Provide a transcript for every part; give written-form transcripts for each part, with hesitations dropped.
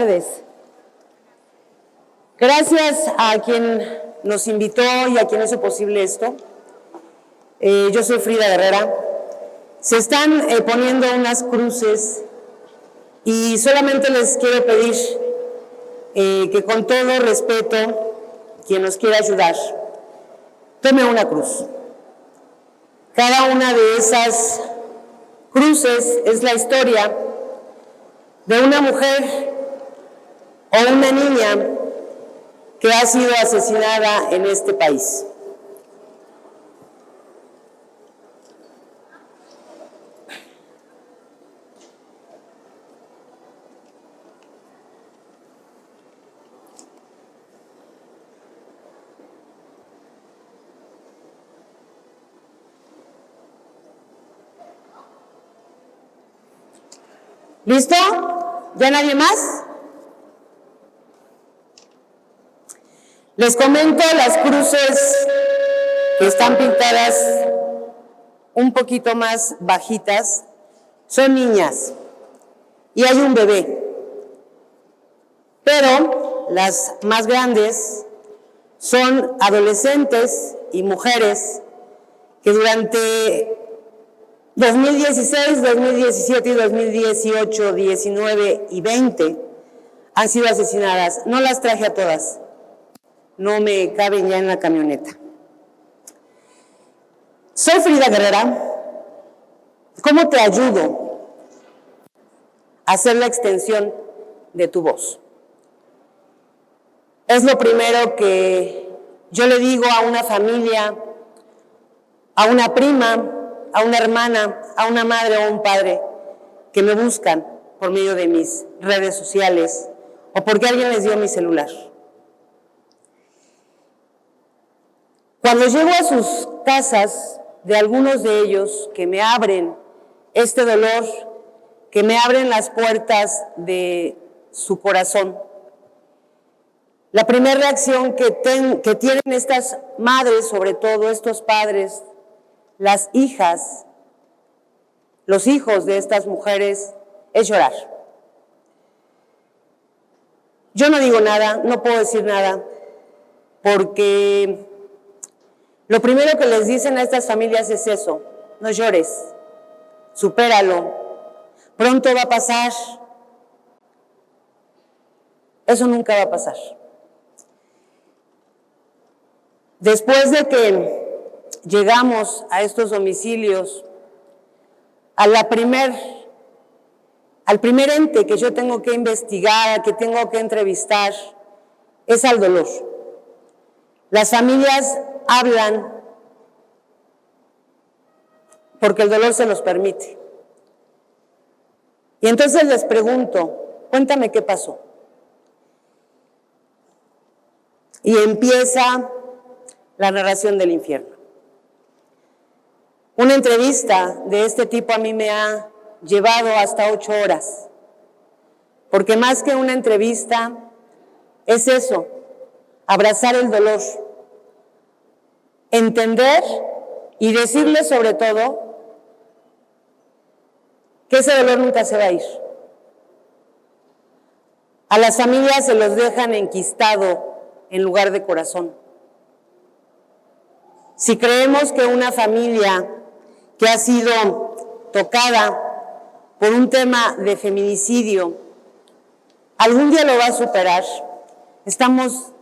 tardes. Gracias a quien nos invitó y a quien hizo posible esto. Yo soy Frida Guerrera. Se están poniendo unas cruces y solamente les quiero pedir que con todo respeto, quien nos quiera ayudar, tome una cruz. Cada una de esas cruces es la historia de una mujer o una niña que ha sido asesinada en este país. ¿Listo? ¿Ya nadie más? Les comento las cruces que están pintadas un poquito más bajitas. Son niñas y hay un bebé. Pero las más grandes son adolescentes y mujeres que durante 2016, 2017 y 2018, 19 y 20 han sido asesinadas. No las traje a todas, no me caben ya en la camioneta. Soy Frida Guerrera. ¿Cómo te ayudo a hacer la extensión de tu voz? Es lo primero que yo le digo a una familia, a una prima, a una hermana, a una madre o a un padre que me buscan por medio de mis redes sociales o porque alguien les dio mi celular. Cuando llego a sus casas, de algunos de ellos que me abren este dolor, que me abren las puertas de su corazón, la primera reacción que tienen estas madres, sobre todo estos padres, las hijas, los hijos de estas mujeres, es llorar. Yo no digo nada, no puedo decir nada, porque lo primero que les dicen a estas familias es eso: no llores, supéralo, pronto va a pasar. Eso nunca va a pasar. Después de que llegamos a estos domicilios, al primer ente que yo tengo que investigar, que tengo que entrevistar, es al dolor. Las familias hablan porque el dolor se los permite. Y entonces les pregunto, cuéntame qué pasó. Y empieza la narración del infierno. Una entrevista de este tipo a mí me ha llevado hasta 8 horas, porque más que una entrevista es eso, abrazar el dolor, entender y decirle sobre todo que ese dolor nunca se va a ir. A las familias se los dejan enquistado en lugar de corazón. Si creemos que una familia que ha sido tocada por un tema de feminicidio algún día lo va a superar, estamos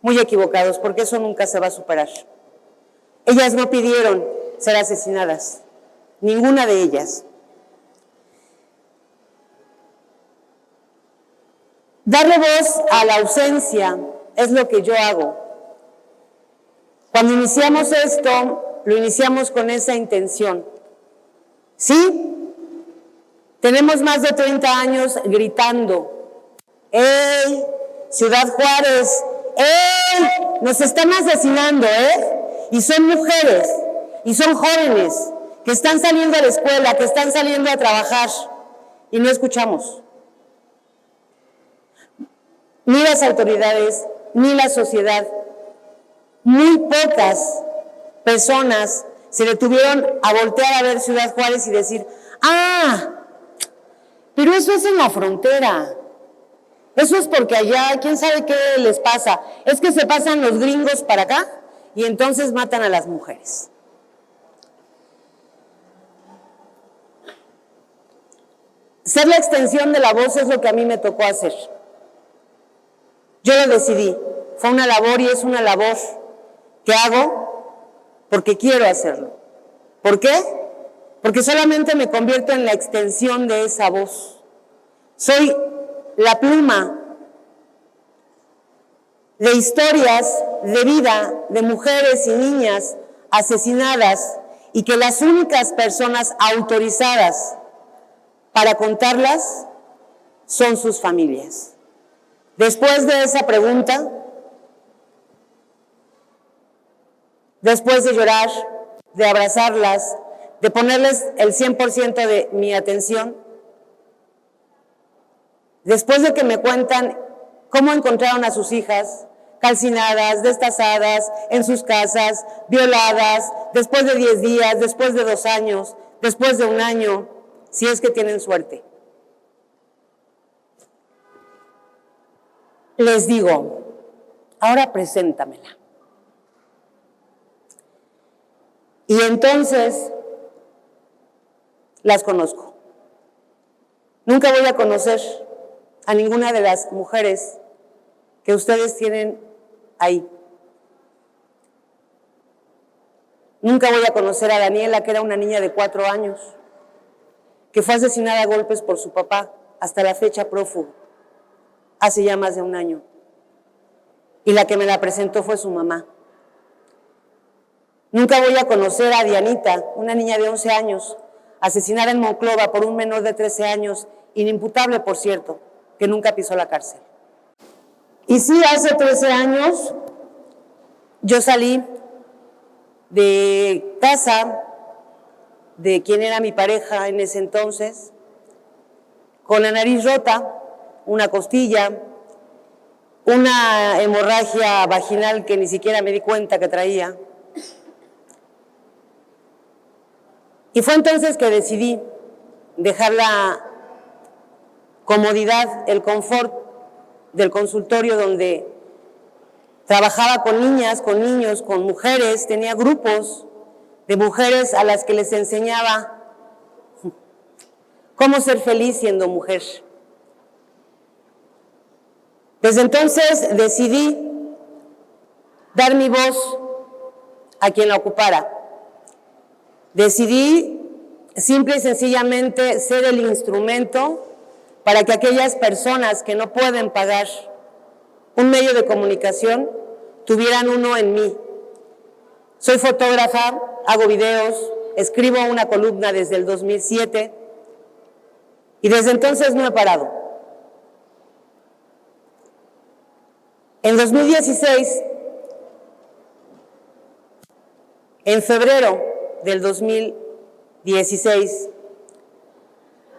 muy equivocados, porque eso nunca se va a superar. Ellas no pidieron ser asesinadas, ninguna de ellas. Darle voz a la ausencia es lo que yo hago. Cuando iniciamos esto, lo iniciamos con esa intención. ¿Sí? Tenemos más de 30 años gritando: ¡Ey, Ciudad Juárez! ¡Ey! Nos están asesinando, ¿eh? Y son mujeres, y son jóvenes, que están saliendo a la escuela, que están saliendo a trabajar, y no escuchamos. Ni las autoridades, ni la sociedad. Muy pocas personas se detuvieron a voltear a ver Ciudad Juárez y decir: ¡ah! Pero eso es en la frontera. Eso es porque allá, quién sabe qué les pasa. Es que se pasan los gringos para acá y entonces matan a las mujeres. Ser la extensión de la voz es lo que a mí me tocó hacer. Yo lo decidí. Fue una labor y es una labor que hago porque quiero hacerlo. ¿Por qué? Porque solamente me convierto en la extensión de esa voz. Soy la pluma de historias de vida de mujeres y niñas asesinadas y que las únicas personas autorizadas para contarlas son sus familias. Después de esa pregunta, después de llorar, de abrazarlas, de ponerles el 100% de mi atención, después de que me cuentan cómo encontraron a sus hijas calcinadas, destazadas, en sus casas, violadas, después de 10 días, después de 2 años, después de 1 año, si es que tienen suerte. Les digo, ahora preséntamela. Y entonces las conozco. Nunca voy a conocer a ninguna de las mujeres que ustedes tienen ahí. Nunca voy a conocer a Daniela, que era una niña de 4 años, que fue asesinada a golpes por su papá, hasta la fecha prófugo, hace ya más de 1 año. Y la que me la presentó fue su mamá. Nunca voy a conocer a Dianita, una niña de 11 años, asesinada en Monclova por un menor de 13 años, inimputable, por cierto, que nunca pisó la cárcel. Y sí, hace 13 años yo salí de casa de quien era mi pareja en ese entonces, con la nariz rota, una costilla, una hemorragia vaginal que ni siquiera me di cuenta que traía. Y fue entonces que decidí dejar la comodidad, el confort del consultorio donde trabajaba con niñas, con niños, con mujeres, tenía grupos de mujeres a las que les enseñaba cómo ser feliz siendo mujer. Desde entonces decidí dar mi voz a quien la ocupara. Decidí simple y sencillamente ser el instrumento para que aquellas personas que no pueden pagar un medio de comunicación tuvieran uno en mí. Soy fotógrafa, hago videos, escribo una columna desde el 2007 y desde entonces no he parado. En 2016, en febrero del 2016,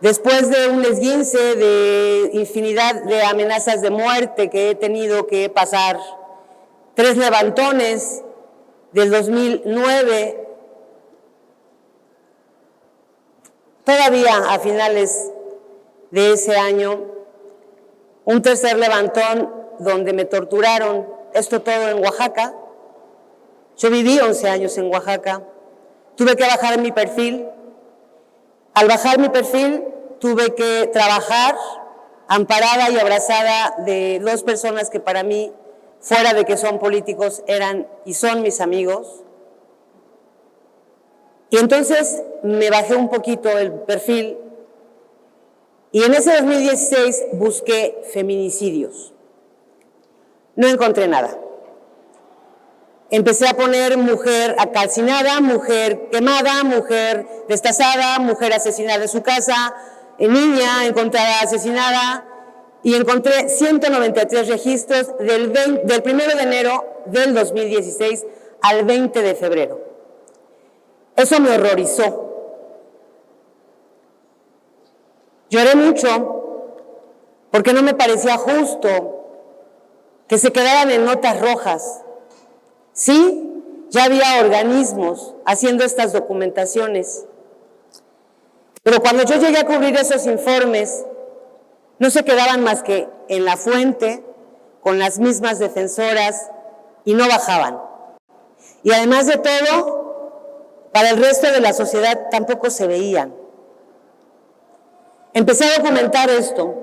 después de un esguince, de infinidad de amenazas de muerte que he tenido que pasar, 3 levantones del 2009, todavía a finales de ese año, un tercer levantón donde me torturaron, esto todo en Oaxaca. Yo viví 11 años en Oaxaca, tuve que bajar mi perfil. Al bajar mi perfil, tuve que trabajar amparada y abrazada de 2 personas que para mí, fuera de que son políticos, eran y son mis amigos. Y entonces me bajé un poquito el perfil y en ese 2016 busqué feminicidios. No encontré nada. Empecé a poner mujer calcinada, mujer quemada, mujer destazada, mujer asesinada en su casa, niña encontrada asesinada, y encontré 193 registros del 1 de enero del 2016 al 20 de febrero. Eso me horrorizó. Lloré mucho porque no me parecía justo que se quedaran en notas rojas. Sí, ya había organismos haciendo estas documentaciones, pero cuando yo llegué a cubrir esos informes, No se quedaban más que en la fuente, con las mismas defensoras, y no bajaban. Y además de todo, para el resto de la sociedad tampoco se veían. Empecé a documentar esto,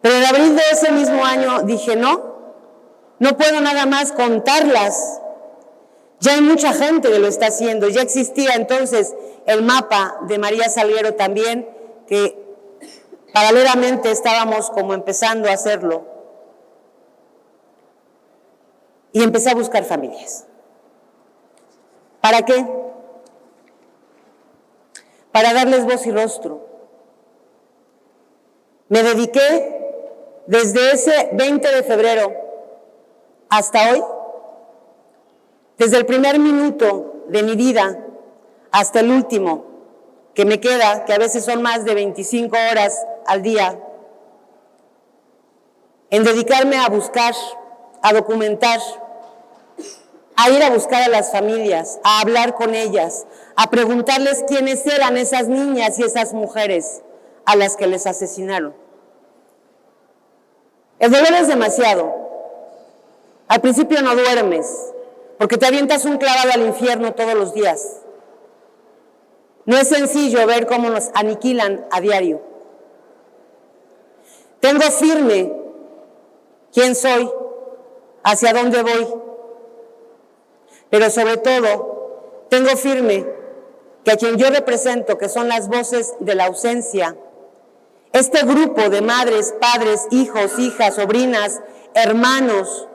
pero en abril de ese mismo año dije, no puedo nada más contarlas. Ya hay mucha gente que lo está haciendo. Ya existía entonces el mapa de María Salguero también, que paralelamente estábamos como empezando a hacerlo. Y empecé a buscar familias. ¿Para qué? Para darles voz y rostro. Me dediqué desde ese 20 de febrero hasta hoy, desde el primer minuto de mi vida hasta el último que me queda, que a veces son más de 25 horas al día, en dedicarme a buscar, a documentar, a ir a buscar a las familias, a hablar con ellas, a preguntarles quiénes eran esas niñas y esas mujeres a las que les asesinaron. El dolor es demasiado. Al principio no duermes, porque te avientas un clavado al infierno todos los días. No es sencillo ver cómo nos aniquilan a diario. Tengo firme quién soy, hacia dónde voy, pero sobre todo tengo firme que a quien yo represento, que son las voces de la ausencia, este grupo de madres, padres, hijos, hijas, sobrinas, hermanos,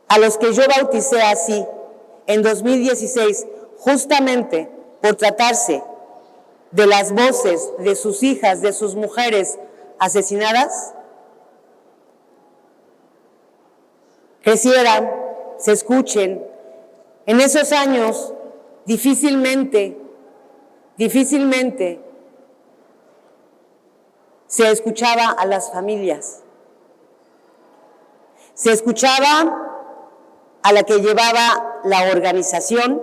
a los que yo bauticé así en 2016, justamente por tratarse de las voces de sus hijas, de sus mujeres asesinadas, crecieran, se escuchen. En esos años difícilmente se escuchaba a las familias. Se escuchaba a la que llevaba la organización,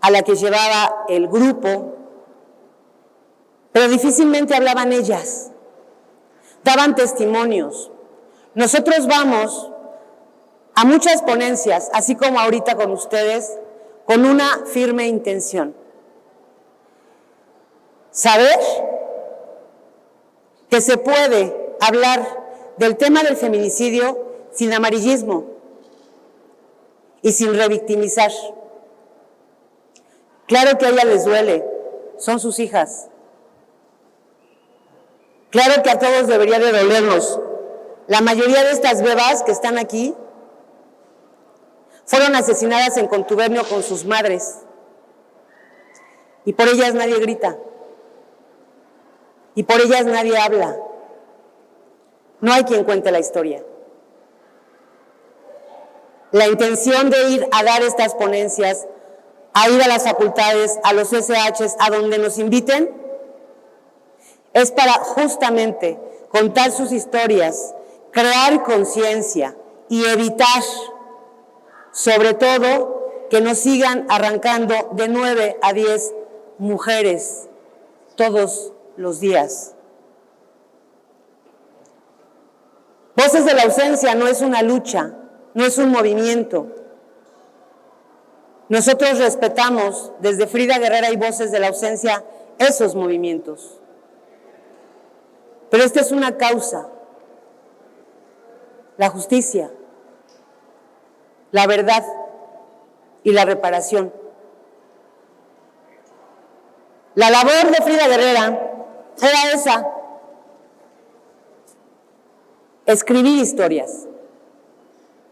a la que llevaba el grupo, pero difícilmente hablaban ellas, daban testimonios. Nosotros vamos a muchas ponencias, así como ahorita con ustedes, con una firme intención. Saber que se puede hablar del tema del feminicidio sin amarillismo y sin revictimizar. Claro que a ellas les duele, son sus hijas. Claro que a todos debería de dolernos. La mayoría de estas bebas que están aquí fueron asesinadas en contubernio con sus madres. Y por ellas nadie grita. Y por ellas nadie habla. No hay quien cuente la historia. La intención de ir a dar estas ponencias, a ir a las facultades, a los SHs, a donde nos inviten, es para justamente contar sus historias, crear conciencia y evitar, sobre todo, que nos sigan arrancando de 9 a 10 mujeres todos los días. Voces de la ausencia no es una lucha, no es un movimiento. Nosotros respetamos desde Frida Guerrera y Voces de la Ausencia esos movimientos. Pero esta es una causa, la justicia, la verdad y la reparación. La labor de Frida Guerrera era esa: escribir historias,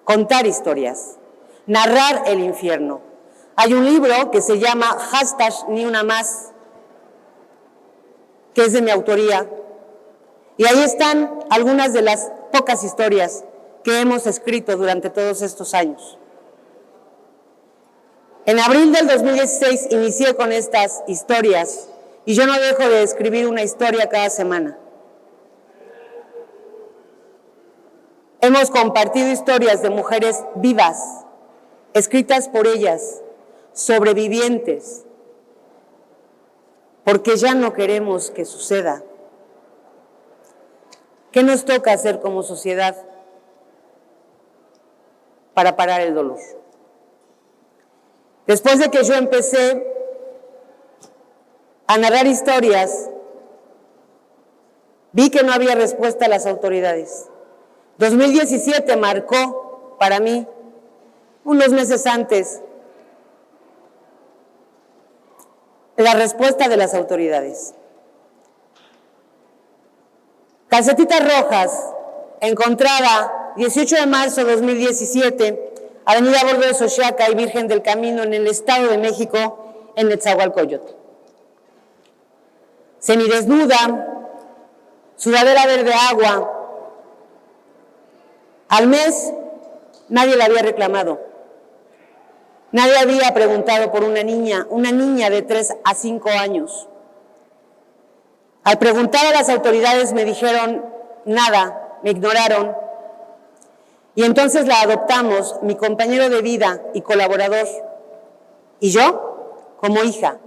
contar historias, narrar el infierno. Hay un libro que se llama #NiUnaMás, que es de mi autoría, y ahí están algunas de las pocas historias que hemos escrito durante todos estos años. En abril del 2016 inicié con estas historias y yo no dejo de escribir una historia cada semana. Hemos compartido historias de mujeres vivas, escritas por ellas, sobrevivientes, porque ya no queremos que suceda. ¿Qué nos toca hacer como sociedad para parar el dolor? Después de que yo empecé a narrar historias, vi que no había respuesta a las autoridades. 2017 marcó para mí, unos meses antes, la respuesta de las autoridades. Calcetitas rojas, encontrada 18 de marzo de 2017, Avenida Bordo de Xochiaca y Virgen del Camino, en el Estado de México, en Netzahualcóyotl. Semidesnuda, sudadera verde agua. Al mes, nadie la había reclamado. Nadie había preguntado por una niña de 3 a 5 años. Al preguntar a las autoridades me dijeron nada, me ignoraron. Y entonces la adoptamos, mi compañero de vida y colaborador. Y yo, como hija,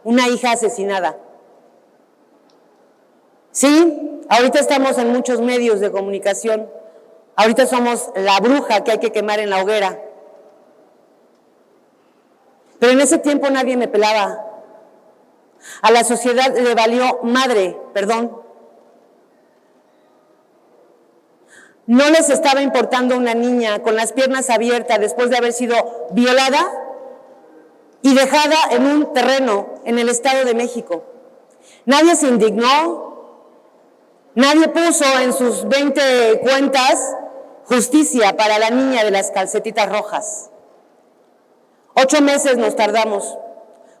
una hija asesinada. Sí, ahorita estamos en muchos medios de comunicación. Ahorita somos la bruja que hay que quemar en la hoguera. Pero en ese tiempo nadie me pelaba. A la sociedad le valió madre, perdón. No les estaba importando una niña con las piernas abiertas después de haber sido violada y dejada en un terreno en el Estado de México. Nadie se indignó, nadie puso en sus 20 cuentas justicia para la niña de las calcetitas rojas. 8 meses nos tardamos,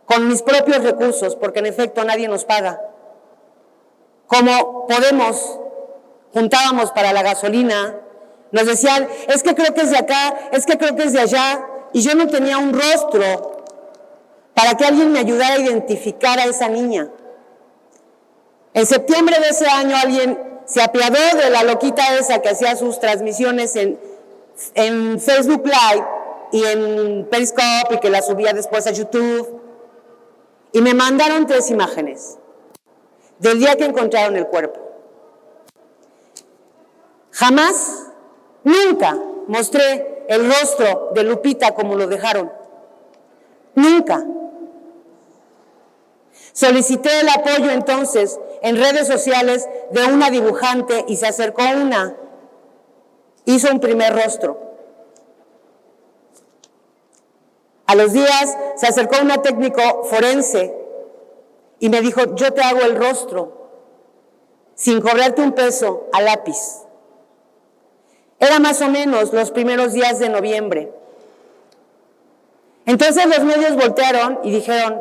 con mis propios recursos, porque en efecto nadie nos paga. Como podemos, juntábamos para la gasolina, nos decían, es que creo que es de acá, es que creo que es de allá, y yo no tenía un rostro para que alguien me ayudara a identificar a esa niña. En septiembre de ese año alguien se apiadó de la loquita esa que hacía sus transmisiones en Facebook Live y en Periscope y que la subía después a YouTube. Y me mandaron 3 imágenes del día que encontraron el cuerpo. Jamás, nunca mostré el rostro de Lupita como lo dejaron. Nunca. Solicité el apoyo entonces en redes sociales de una dibujante y se acercó una. Hizo un primer rostro. A los días se acercó una técnico forense y me dijo, yo te hago el rostro sin cobrarte un peso a lápiz. Era más o menos los primeros días de noviembre. Entonces los medios voltearon y dijeron,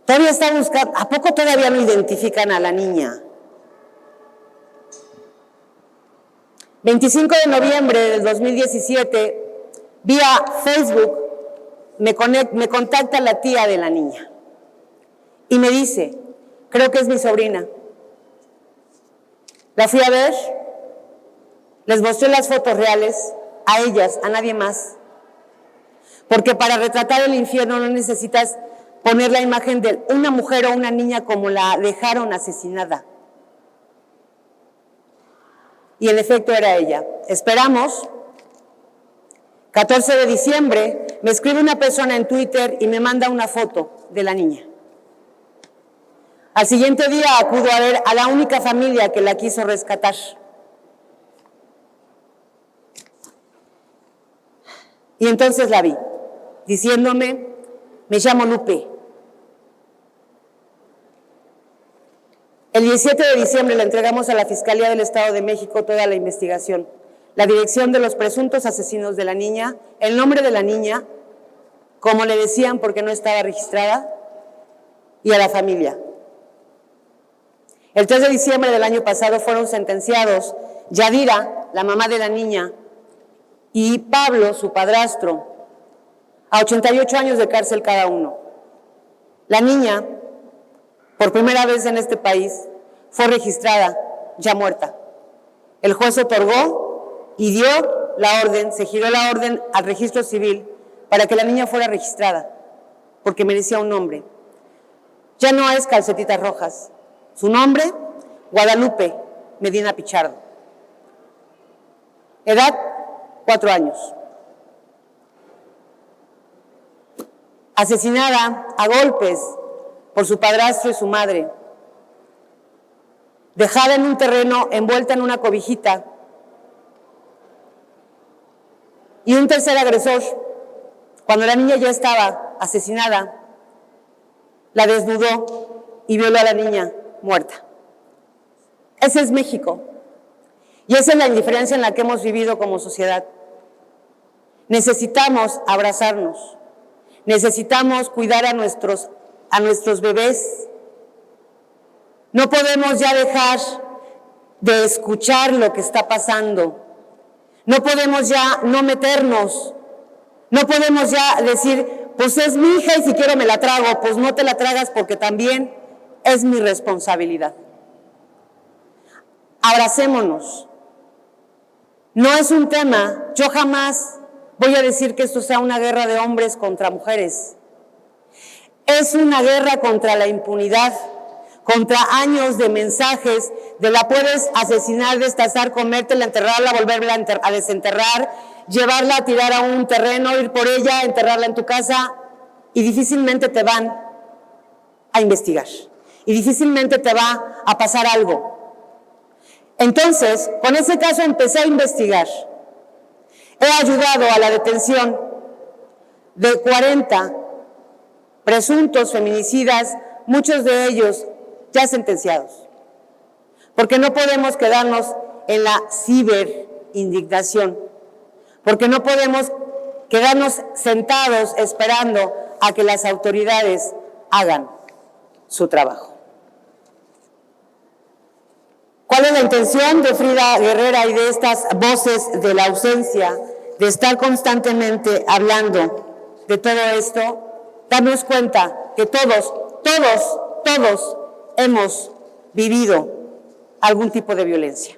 todavía está buscando, ¿a poco todavía no identifican a la niña? 25 de noviembre del 2017, vía Facebook, me contacta la tía de la niña y me dice, creo que es mi sobrina. La fui a ver, les mostré las fotos reales, a ellas, a nadie más. Porque para retratar el infierno no necesitas poner la imagen de una mujer o una niña como la dejaron asesinada. Y en efecto era ella. Esperamos. 14 de diciembre me escribe una persona en Twitter y me manda una foto de la niña. Al siguiente día acudo a ver a la única familia que la quiso rescatar. Y entonces la vi, diciéndome, me llamo Lupe. El 17 de diciembre le entregamos a la Fiscalía del Estado de México toda la investigación, la dirección de los presuntos asesinos de la niña, el nombre de la niña, como le decían porque no estaba registrada, y a la familia. El 3 de diciembre del año pasado fueron sentenciados Yadira, la mamá de la niña, y Pablo, su padrastro, a 88 años de cárcel cada uno. La niña, por primera vez en este país, fue registrada, ya muerta. El juez otorgó y dio la orden, se giró la orden al registro civil para que la niña fuera registrada, porque merecía un nombre. Ya no es Calcetitas Rojas. Su nombre, Guadalupe Medina Pichardo. Edad, 4 años. Asesinada a golpes por su padrastro y su madre. Dejada en un terreno envuelta en una cobijita. Y un tercer agresor, cuando la niña ya estaba asesinada, la desnudó y violó a la niña muerta. Ese es México. Y esa es la indiferencia en la que hemos vivido como sociedad. Necesitamos abrazarnos. Necesitamos cuidar a nuestros bebés. No podemos ya dejar de escuchar lo que está pasando. No podemos ya no meternos. No podemos ya decir, pues es mi hija y si quiero me la trago. Pues no te la tragas porque también es mi responsabilidad. Abracémonos. No es un tema, yo jamás voy a decir que esto sea una guerra de hombres contra mujeres. Es una guerra contra la impunidad, contra años de mensajes de la puedes asesinar, destazar, comértela, enterrarla, volverla a desenterrar, llevarla a tirar a un terreno, ir por ella, enterrarla en tu casa y difícilmente te van a investigar y difícilmente te va a pasar algo. Entonces, con ese caso empecé a investigar. He ayudado a la detención de 40 presuntos feminicidas, muchos de ellos ya sentenciados. Porque no podemos quedarnos en la ciberindignación. Porque no podemos quedarnos sentados esperando a que las autoridades hagan su trabajo. ¿Cuál es la intención de Frida Guerrera y de estas voces de la ausencia, de estar constantemente hablando de todo esto? Darnos cuenta que todos hemos vivido algún tipo de violencia.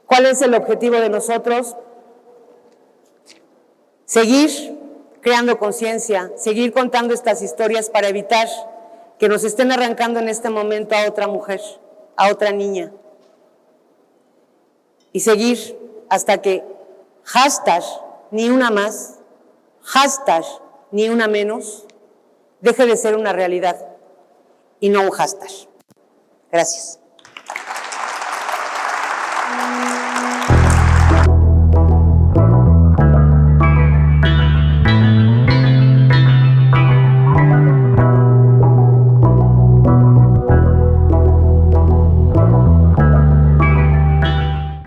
¿Cuál es el objetivo de nosotros? Seguir creando conciencia, seguir contando estas historias para evitar que nos estén arrancando en este momento a otra mujer, a otra niña. Y seguir hasta que hashtag ni una más, hashtag ni una menos, deje de ser una realidad y no un hashtag. Gracias.